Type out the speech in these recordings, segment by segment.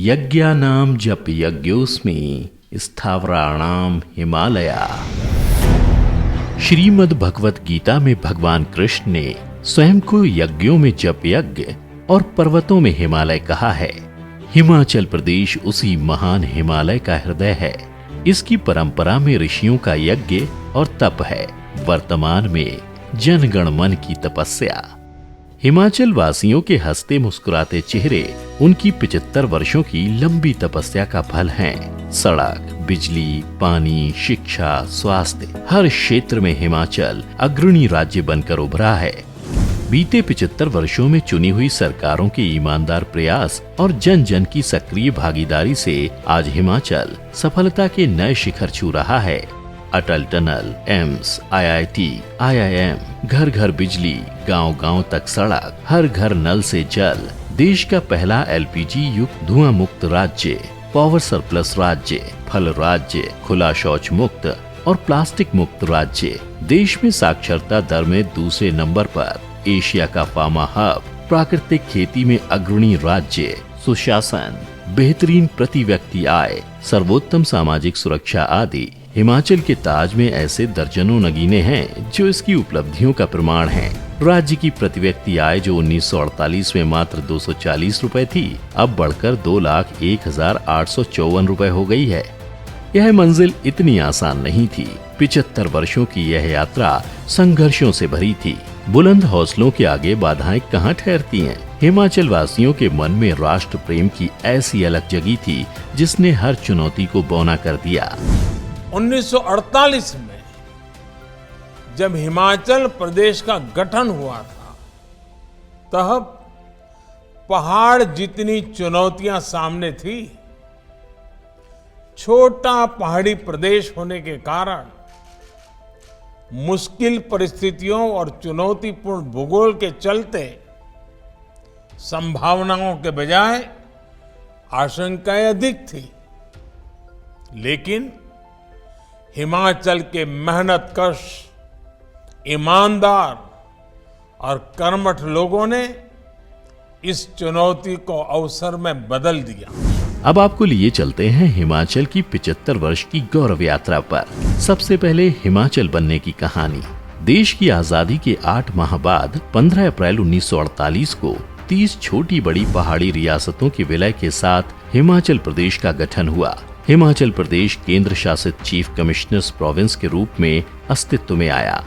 यज्ञानाम जप यज्ञोस्मि स्थावराणाम हिमालया। श्रीमद् भगवत गीता में भगवान कृष्ण ने स्वयं को यज्ञों में जप यज्ञ और पर्वतों में हिमालय कहा है। हिमाचल प्रदेश उसी महान हिमालय का हृदय है। इसकी परंपरा में ऋषियों का यज्ञ और तप है। वर्तमान में जनगण मन की तपस्या। हिमाचल वासियों के हंसते मुस्कुराते चेहरे उनकी 75 वर्षों की लंबी तपस्या का फल हैं। सड़क, बिजली, पानी, शिक्षा, स्वास्थ्य, हर क्षेत्र में हिमाचल अग्रणी राज्य बनकर उभरा है। बीते 75 वर्षों में चुनी हुई सरकारों के ईमानदार प्रयास और जन जन की सक्रिय भागीदारी से आज हिमाचल सफलता के नए शिखर छू रहा है। अटल टनल, एम्स, IIT, IIM, घर घर बिजली, गांव गांव तक सड़क, हर घर नल से जल, देश का पहला LPG युक्त धुआं मुक्त राज्य, पावर सरप्लस राज्य, फल राज्य, खुला शौच मुक्त और प्लास्टिक मुक्त राज्य, देश में साक्षरता दर में दूसरे नंबर पर, एशिया का फार्मा हब, प्राकृतिक खेती में अग्रणी राज्य, सुशासन, बेहतरीन प्रति व्यक्ति आय, सर्वोत्तम सामाजिक सुरक्षा आदि। हिमाचल के ताज में ऐसे दर्जनों नगीने हैं जो इसकी उपलब्धियों का प्रमाण हैं। राज्य की प्रति व्यक्ति आय जो 1948 में मात्र 240 रुपए थी, अब बढ़कर 2,01,854 रुपए हो गई है। यह मंजिल इतनी आसान नहीं थी। 75 वर्षों की यह यात्रा संघर्षों से भरी थी। बुलंद हौसलों के आगे बाधाएं कहाँ ठहरती हैं। हिमाचल वासियों के मन में राष्ट्र प्रेम की ऐसी अलख जगी थी जिसने हर चुनौती को बौना कर दिया। 1948 में जब हिमाचल प्रदेश का गठन हुआ था, तब पहाड़ जितनी चुनौतियां सामने थी। छोटा पहाड़ी प्रदेश होने के कारण मुश्किल परिस्थितियों और चुनौतीपूर्ण भूगोल के चलते संभावनाओं के बजाय आशंकाएं अधिक थी। लेकिन हिमाचल के मेहनतकश, ईमानदार और कर्मठ लोगों ने इस चुनौती को अवसर में बदल दिया। अब आपको लिए चलते हैं हिमाचल की 75 वर्ष की गौरव यात्रा पर। सबसे पहले हिमाचल बनने की कहानी। देश की आजादी के 8 माह बाद 15 अप्रैल 1948 को 30 छोटी बड़ी पहाड़ी रियासतों के विलय के साथ हिमाचल प्रदेश का गठन हुआ। हिमाचल प्रदेश केंद्र शासित चीफ कमिश्नर्स प्रोविंस के रूप में अस्तित्व में आया।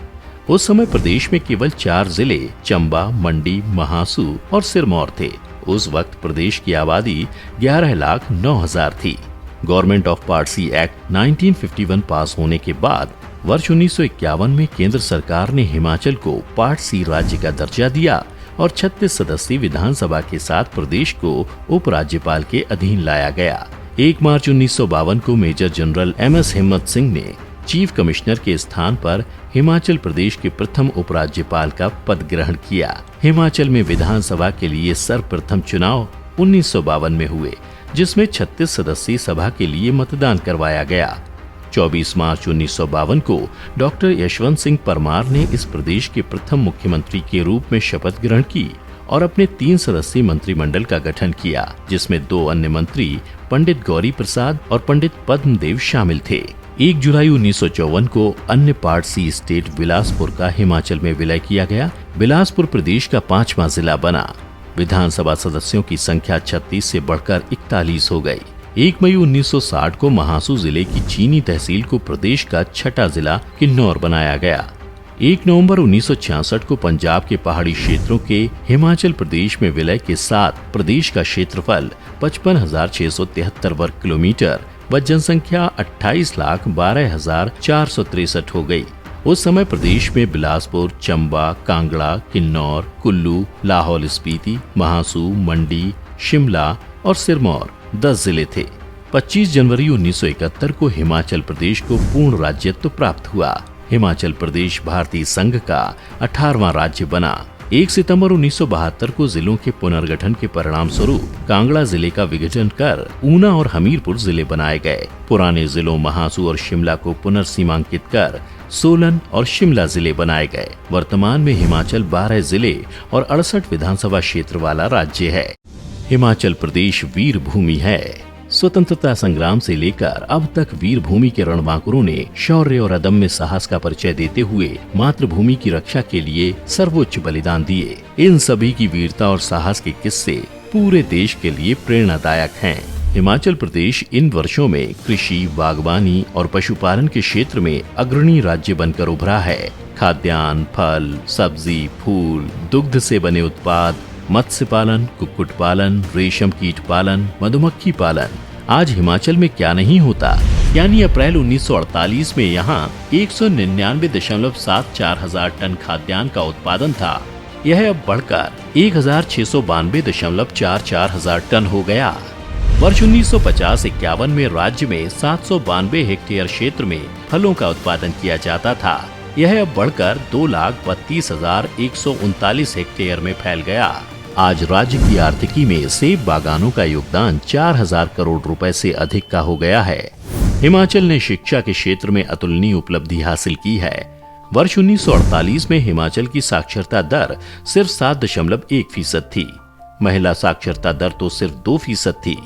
उस समय प्रदेश में केवल 4 जिले चंबा, मंडी, महासू और सिरमौर थे। उस वक्त प्रदेश की आबादी 11,09,000 थी। Government of part C act 1951 पास होने के बाद वर्ष 1951 में केंद्र सरकार ने हिमाचल को पार्ट सी राज्य का दर्जा दिया और 36 सदस्यीय विधानसभा के साथ प्रदेश को उपराज्यपाल के अधीन लाया गया। 1 मार्च 1952 को मेजर जनरल MS हिम्मत सिंह ने चीफ कमिश्नर के स्थान पर हिमाचल प्रदेश के प्रथम उपराज्यपाल का पद ग्रहण किया। हिमाचल में विधानसभा के लिए सर्वप्रथम चुनाव 1952 में हुए, जिसमें 36 सदस्यीय सभा के लिए मतदान करवाया गया। 24 मार्च 1952 को डॉक्टर यशवंत सिंह परमार ने इस प्रदेश के प्रथम मुख्यमंत्री के रूप में शपथ ग्रहण की और अपने 3 सदस्यीय मंत्रिमंडल का गठन किया, जिसमें 2 अन्य मंत्री पंडित गौरी प्रसाद और पंडित पद्मदेव शामिल थे। 1 जुलाई 1954 को अन्य पार्ट सी स्टेट बिलासपुर का हिमाचल में विलय किया गया। बिलासपुर प्रदेश का 5वां जिला बना। विधानसभा सदस्यों की संख्या 36 से बढ़कर 41 हो गई। 1 मई 1960 को महासू जिले की चीनी तहसील को प्रदेश का 6ठा जिला किन्नौर बनाया गया। 1 नवंबर 1966 को पंजाब के पहाड़ी क्षेत्रों के हिमाचल प्रदेश में विलय के साथ प्रदेश का क्षेत्रफल 55,673 वर्ग किलोमीटर व जनसंख्या 28,12,463 हो गई। उस समय प्रदेश में बिलासपुर, चंबा, कांगड़ा, किन्नौर, कुल्लू, लाहौल स्पीति, महासू, मंडी, शिमला और सिरमौर 10 जिले थे। 25 जनवरी 1971 को हिमाचल प्रदेश को पूर्ण राज्यत्व प्राप्त हुआ। हिमाचल प्रदेश भारतीय संघ का 18वां राज्य बना। 1 सितंबर 1972 को जिलों के पुनर्गठन के परिणाम स्वरूप कांगड़ा जिले का विघटन कर ऊना और हमीरपुर जिले बनाए गए। पुराने जिलों महासू और शिमला को पुनर्सीमांकित कर सोलन और शिमला जिले बनाए गए। वर्तमान में हिमाचल 12 जिले और 68 विधानसभा क्षेत्र वाला राज्य है। हिमाचल प्रदेश वीर भूमि है। स्वतंत्रता संग्राम से लेकर अब तक वीर भूमि के रणबांकुरों ने शौर्य और अदम्य साहस का परिचय देते हुए मातृभूमि की रक्षा के लिए सर्वोच्च बलिदान दिए। इन सभी की वीरता और साहस के किस्से पूरे देश के लिए प्रेरणादायक हैं। हिमाचल प्रदेश इन वर्षों में कृषि, बागवानी और पशुपालन के क्षेत्र में अग्रणी राज्य बनकर उभरा है। खाद्यान्न, फल, सब्जी, फूल, दुग्ध से बने उत्पाद, मत्स्य पालन, कुक्कुट पालन, रेशम कीट पालन, मधुमक्खी पालन, आज हिमाचल में क्या नहीं होता। यानी अप्रैल 1948 में यहाँ 199.74 हजार टन खाद्यान्न का उत्पादन था। यह अब बढ़कर 1692.44 हजार टन हो गया। वर्ष 1950-51 में राज्य में 792 हेक्टेयर क्षेत्र में फलों का उत्पादन किया जाता था। यह अब बढ़कर 2,32,139 हेक्टेयर में फैल गया। आज राज्य की आर्थिकी में सेब बागानों का योगदान 4,000 करोड़ रुपए से अधिक का हो गया है। हिमाचल ने शिक्षा के क्षेत्र में अतुलनीय उपलब्धि हासिल की है। वर्ष 1948 में हिमाचल की साक्षरता दर सिर्फ 7.1% थी। महिला साक्षरता दर तो सिर्फ 2% थी।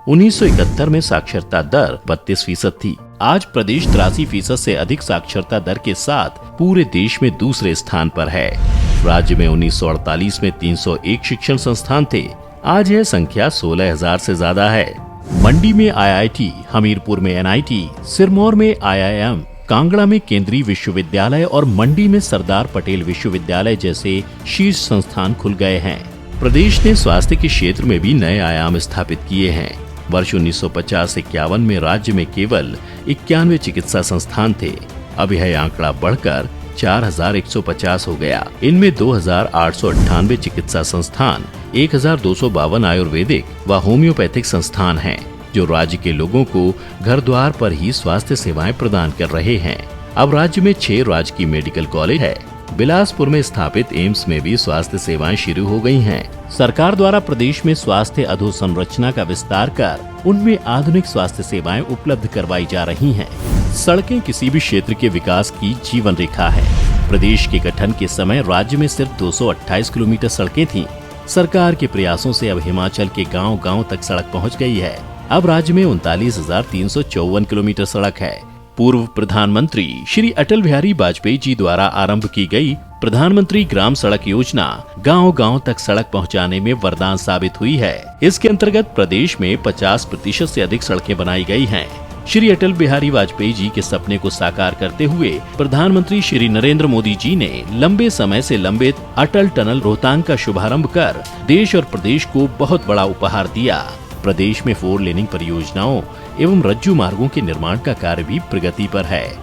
1971 में साक्षरता दर 32% थी। आज प्रदेश 83% से अधिक साक्षरता दर के साथ पूरे देश में दूसरे स्थान पर है। राज्य में 1948 में 301 शिक्षण संस्थान थे। आज यह संख्या 16,000 से ज्यादा है। मंडी में IIT, हमीरपुर में NIT, सिरमौर में IIM, कांगड़ा में केंद्रीय विश्वविद्यालय और मंडी में सरदार पटेल विश्वविद्यालय जैसे शीर्ष संस्थान खुल गए हैं। प्रदेश ने स्वास्थ्य के क्षेत्र में भी नए आयाम स्थापित किए हैं। वर्ष 1950-51 में राज्य में केवल 91 चिकित्सा संस्थान थे। अब यह आंकड़ा बढ़कर 4,150 हो गया। इनमें 2,898 चिकित्सा संस्थान, 1,252 आयुर्वेदिक व होम्योपैथिक संस्थान हैं, जो राज्य के लोगों को घर द्वार पर ही स्वास्थ्य सेवाएं प्रदान कर रहे हैं। अब राज्य में 6 राजकीय मेडिकल कॉलेज है। बिलासपुर में स्थापित एम्स में भी स्वास्थ्य सेवाएं शुरू हो गई हैं। सरकार द्वारा प्रदेश में स्वास्थ्य अधोसंरचना का विस्तार कर उनमें आधुनिक स्वास्थ्य सेवाएं उपलब्ध करवाई जा रही हैं। सड़कें किसी भी क्षेत्र के विकास की जीवन रेखा है। प्रदेश के गठन के समय राज्य में सिर्फ 228 किलोमीटर सड़कें थीं। सरकार के प्रयासों से अब हिमाचल के गांव-गांव तक सड़क पहुंच गई है। अब राज्य में 39,354 किलोमीटर सड़क है। पूर्व प्रधानमंत्री श्री अटल बिहारी वाजपेयी जी द्वारा आरंभ की गई प्रधानमंत्री ग्राम सड़क योजना गांव-गांव तक सड़क पहुंचाने में वरदान साबित हुई है। इसके अंतर्गत प्रदेश में 50% से अधिक सड़कें बनाई गई हैं। श्री अटल बिहारी वाजपेयी जी के सपने को साकार करते हुए प्रधानमंत्री श्री नरेंद्र मोदी जी ने लंबे समय से लंबित अटल टनल रोहतांग का शुभारंभ कर देश और प्रदेश को बहुत बड़ा उपहार दिया। प्रदेश में 4 लेनिंग परियोजनाओं एवं रज्जू मार्गों के निर्माण का कार्य भी प्रगति पर है।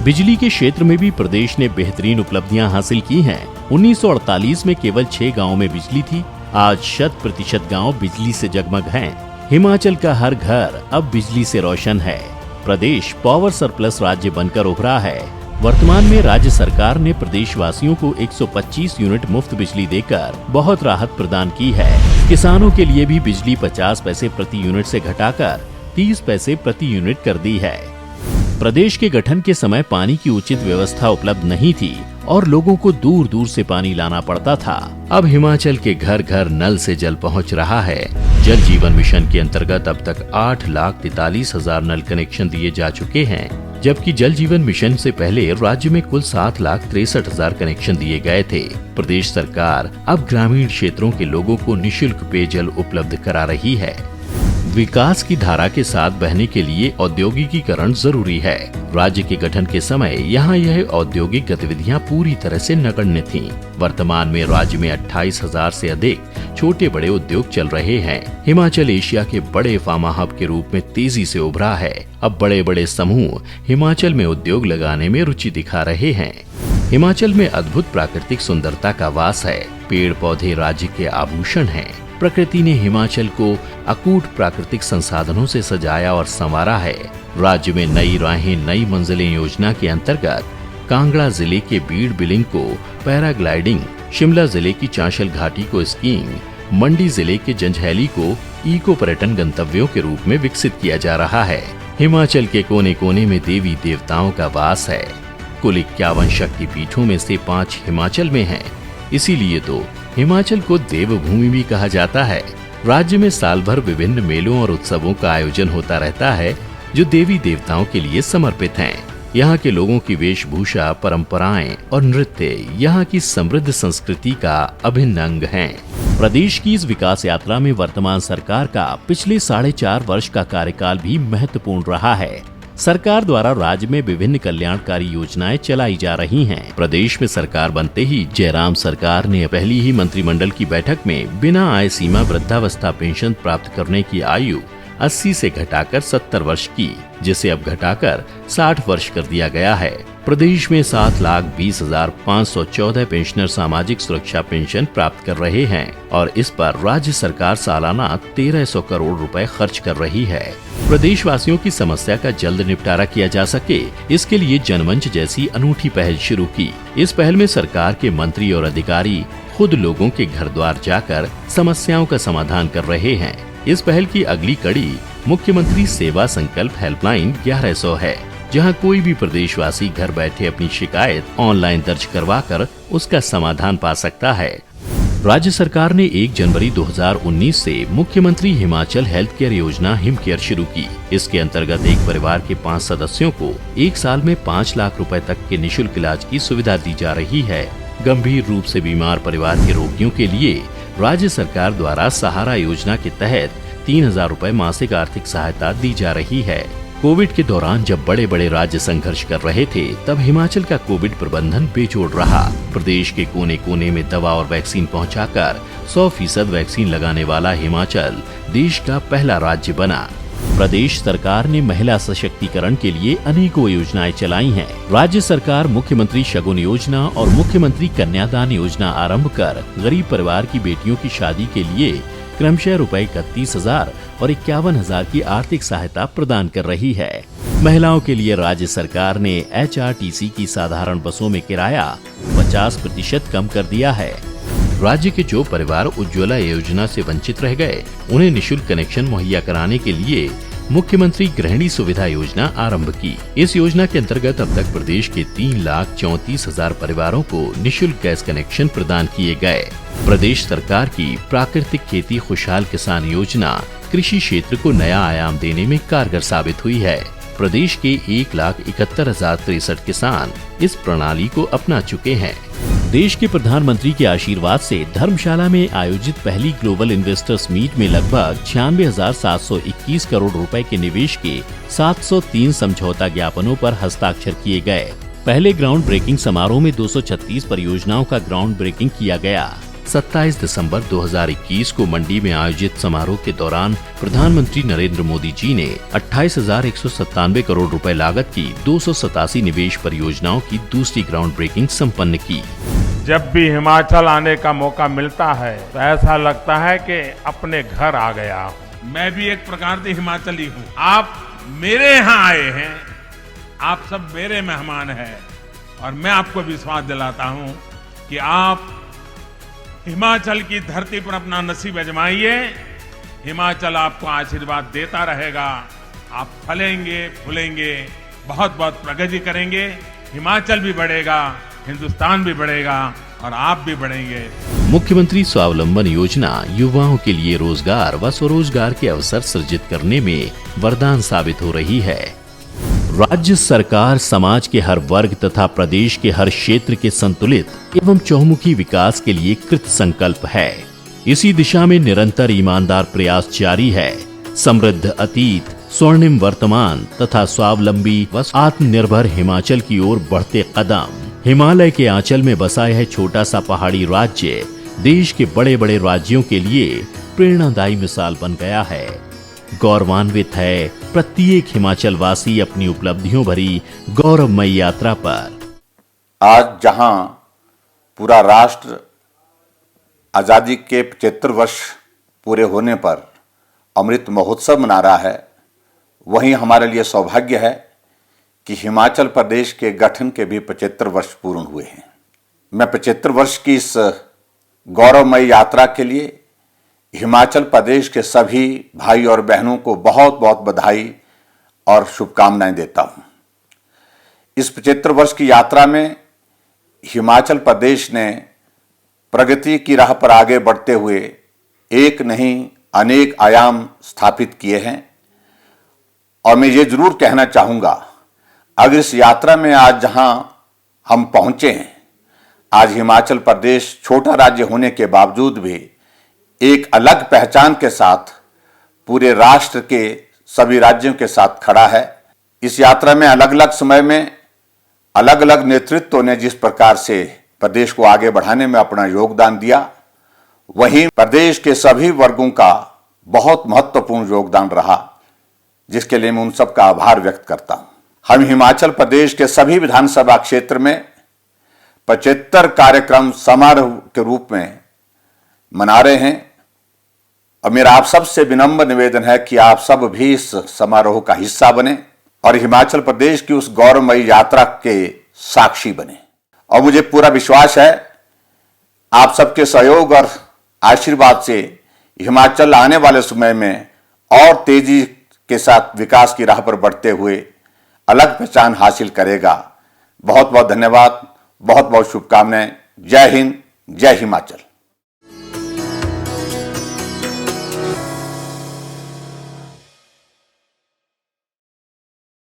बिजली के क्षेत्र में भी प्रदेश ने बेहतरीन उपलब्धियां हासिल की हैं। 1948 में केवल 6 गांवों में बिजली थी। आज 100% गांव बिजली से जगमग हैं। हिमाचल का हर घर अब बिजली से रोशन है। प्रदेश पावर सरप्लस राज्य बनकर उभरा है। वर्तमान में राज्य सरकार ने प्रदेशवासियों को 125 यूनिट मुफ्त बिजली देकर बहुत राहत प्रदान की है। किसानों के लिए भी बिजली 50 पैसे प्रति यूनिट से घटाकर 30 पैसे प्रति यूनिट कर दी है। प्रदेश के गठन के समय पानी की उचित व्यवस्था उपलब्ध नहीं थी और लोगों को दूर दूर से पानी लाना पड़ता था। अब हिमाचल के घर घर नल से जल पहुंच रहा है। जल जीवन मिशन के अंतर्गत अब तक 8,43,000 नल कनेक्शन दिए जा चुके हैं, जबकि जल जीवन मिशन से पहले राज्य में कुल 7,63,000 कनेक्शन दिए गए थे। प्रदेश सरकार अब ग्रामीण क्षेत्रों के लोगों को निःशुल्क पेयजल उपलब्ध करा रही है। विकास की धारा के साथ बहने के लिए औद्योगिकीकरण जरूरी है। राज्य के गठन के समय यहाँ यह औद्योगिक गतिविधियाँ पूरी तरह से नगण्य थीं। वर्तमान में राज्य में 28,000 से अधिक छोटे बड़े उद्योग चल रहे हैं। हिमाचल एशिया के बड़े फार्मा हब के रूप में तेजी से उभरा है। अब बड़े बड़े समूह हिमाचल में उद्योग लगाने में रुचि दिखा रहे हैं। हिमाचल में अद्भुत प्राकृतिक सुंदरता का वास है। पेड़ पौधे राज्य के आभूषण हैं। प्रकृति ने हिमाचल को अकूट प्राकृतिक संसाधनों से सजाया और संवारा है। राज्य में नई राहें नई मंजिलें योजना के अंतर्गत कांगड़ा जिले के बीड़ बिलिंग को पैराग्लाइडिंग, शिमला जिले की चांशल घाटी को स्कीइंग, मंडी जिले के जंजैहली को इको पर्यटन गंतव्यों के रूप में विकसित किया जा रहा है। हिमाचल के कोने कोने में देवी देवताओं का वास है। कुल 51 शक्ति पीठों में से 5 हिमाचल में हैं। इसीलिए तो हिमाचल को देवभूमि भी कहा जाता है। राज्य में साल भर विभिन्न मेलों और उत्सवों का आयोजन होता रहता है जो देवी देवताओं के लिए समर्पित हैं। यहाँ के लोगों की वेशभूषा, परंपराएं और नृत्य यहाँ की समृद्ध संस्कृति का अभिन्न अंग हैं। प्रदेश की इस विकास यात्रा में वर्तमान सरकार का पिछले 4.5 वर्ष का कार्यकाल भी महत्वपूर्ण रहा है। सरकार द्वारा राज्य में विभिन्न कल्याणकारी योजनाएं चलाई जा रही हैं। प्रदेश में सरकार बनते ही जयराम सरकार ने पहली ही मंत्रिमंडल की बैठक में बिना आय सीमा वृद्धावस्था पेंशन प्राप्त करने की आयु 80 से घटाकर 70 वर्ष की, जिसे अब घटाकर 60 वर्ष कर दिया गया है। प्रदेश में 7,20,514 पेंशनर सामाजिक सुरक्षा पेंशन प्राप्त कर रहे हैं और इस पर राज्य सरकार सालाना 1,300 करोड़ रुपए खर्च कर रही है। प्रदेश वासियों की समस्या का जल्द निपटारा किया जा सके, इसके लिए जनमंच जैसी अनूठी पहल शुरू की। इस पहल में सरकार के मंत्री और अधिकारी खुद लोगों के घर द्वार जाकर समस्याओं का समाधान कर रहे हैं। इस पहल की अगली कड़ी मुख्यमंत्री सेवा संकल्प हेल्पलाइन 1100 है, जहां कोई भी प्रदेशवासी घर बैठे अपनी शिकायत ऑनलाइन दर्ज करवाकर उसका समाधान पा सकता है। राज्य सरकार ने 1 जनवरी 2019 से मुख्यमंत्री हिमाचल हेल्थ केयर योजना हिम केयर शुरू की। इसके अंतर्गत एक परिवार के 5 सदस्यों को 1 साल में 5 लाख रुपए तक के निःशुल्क इलाज की सुविधा दी जा रही है। गंभीर रूप से बीमार परिवार के रोगियों के लिए राज्य सरकार द्वारा सहारा योजना के तहत 3,000 रुपए मासिक आर्थिक सहायता दी जा रही है। कोविड के दौरान जब बड़े बड़े राज्य संघर्ष कर रहे थे, तब हिमाचल का कोविड प्रबंधन बेजोड़ रहा। प्रदेश के कोने कोने में दवा और वैक्सीन पहुंचाकर 100% वैक्सीन लगाने वाला हिमाचल देश का पहला राज्य बना। प्रदेश सरकार ने महिला सशक्तिकरण के लिए अनेकों योजनाएं चलाई हैं। राज्य सरकार मुख्यमंत्री शगुन योजना और मुख्यमंत्री कन्यादान योजना आरंभ कर गरीब परिवार की बेटियों की शादी के लिए क्रमशः रुपए 31,000 और 51,000 की आर्थिक सहायता प्रदान कर रही है। महिलाओं के लिए राज्य सरकार ने HRTC की साधारण बसों में किराया 50% कम कर दिया है। राज्य के जो परिवार उज्ज्वला योजना से वंचित रह गए, उन्हें निःशुल्क कनेक्शन मुहैया कराने के लिए मुख्यमंत्री गृहिणी सुविधा योजना आरंभ की। इस योजना के अंतर्गत अब तक प्रदेश के 3,34,000 परिवारों को निःशुल्क गैस कनेक्शन प्रदान किए गए। प्रदेश सरकार की प्राकृतिक खेती खुशहाल किसान योजना कृषि क्षेत्र को नया आयाम देने में कारगर साबित हुई है। प्रदेश के 1,71,063 किसान इस प्रणाली को अपना चुके हैं। देश के प्रधानमंत्री के आशीर्वाद से धर्मशाला में आयोजित पहली ग्लोबल इन्वेस्टर्स मीट में लगभग 96,721 करोड़ रुपए के निवेश के 703 समझौता ज्ञापनों पर हस्ताक्षर किए गए। पहले ग्राउंड ब्रेकिंग समारोह में 236 परियोजनाओं का ग्राउंड ब्रेकिंग किया गया। 27 दिसंबर 2021 को मंडी में आयोजित समारोह के दौरान प्रधानमंत्री नरेंद्र मोदी जी ने 28,197 करोड़ रुपए लागत की 287 निवेश परियोजनाओं की दूसरी ग्राउंड ब्रेकिंग संपन्न की। जब भी हिमाचल आने का मौका मिलता है तो ऐसा लगता है कि अपने घर आ गया हूँ। मैं भी एक प्रकार से हिमाचली हूँ। आप मेरे यहाँ आए हैं, आप सब मेरे मेहमान हैं और मैं आपको विश्वास दिलाता हूँ कि आप हिमाचल की धरती पर अपना नसीब आजमाइए। हिमाचल आपको आशीर्वाद देता रहेगा। आप फलेंगे, फूलेंगे, बहुत बहुत प्रगति करेंगे। हिमाचल भी बढ़ेगा, हिंदुस्तान भी बढ़ेगा और आप भी बढ़ेंगे। मुख्यमंत्री स्वावलंबन योजना युवाओं के लिए रोजगार व स्वरोजगार के अवसर सृजित करने में वरदान साबित हो रही है। राज्य सरकार समाज के हर वर्ग तथा प्रदेश के हर क्षेत्र के संतुलित एवं चहुमुखी विकास के लिए कृत संकल्प है। इसी दिशा में निरंतर ईमानदार प्रयास जारी है। समृद्ध अतीत, स्वर्णिम वर्तमान तथा स्वावलंबी व आत्मनिर्भर हिमाचल की ओर बढ़ते कदम। हिमालय के आंचल में बसा यह छोटा सा पहाड़ी राज्य देश के बड़े बड़े राज्यों के लिए प्रेरणादायी मिसाल बन गया है। गौरवान्वित है प्रत्येक हिमाचल वासी अपनी उपलब्धियों भरी गौरवमयी यात्रा पर। आज जहां पूरा राष्ट्र आजादी के 75 वर्ष पूरे होने पर अमृत महोत्सव मना रहा है, वहीं हमारे लिए सौभाग्य है कि हिमाचल प्रदेश के गठन के भी 75 वर्ष पूर्ण हुए हैं। मैं 75 वर्ष की इस गौरवमयी यात्रा के लिए हिमाचल प्रदेश के सभी भाई और बहनों को बहुत बहुत बधाई और शुभकामनाएं देता हूं। इस 75 वर्ष की यात्रा में हिमाचल प्रदेश ने प्रगति की राह पर आगे बढ़ते हुए एक नहीं अनेक आयाम स्थापित किए हैं। और मैं ये जरूर कहना चाहूंगा, अगर इस यात्रा में आज जहां हम पहुंचे हैं, आज हिमाचल प्रदेश छोटा राज्य होने के बावजूद भी एक अलग पहचान के साथ पूरे राष्ट्र के सभी राज्यों के साथ खड़ा है। इस यात्रा में अलग अलग समय में अलग अलग नेतृत्वों ने जिस प्रकार से प्रदेश को आगे बढ़ाने में अपना योगदान दिया, वहीं प्रदेश के सभी वर्गों का बहुत महत्वपूर्ण योगदान रहा, जिसके लिए मैं उन सबका आभार व्यक्त करता हूं। हम हिमाचल प्रदेश के सभी विधानसभा क्षेत्र में 75 कार्यक्रम समारोह के रूप में मना रहे हैं और मेरा आप सबसे विनम्र निवेदन है कि आप सब भी इस समारोह का हिस्सा बने और हिमाचल प्रदेश की उस गौरवमयी यात्रा के साक्षी बने। और मुझे पूरा विश्वास है आप सबके सहयोग और आशीर्वाद से हिमाचल आने वाले समय में और तेजी के साथ विकास की राह पर बढ़ते हुए अलग पहचान हासिल करेगा। बहुत बहुत धन्यवाद, बहुत बहुत शुभकामनाएं। जय हिंद, जय हिमाचल।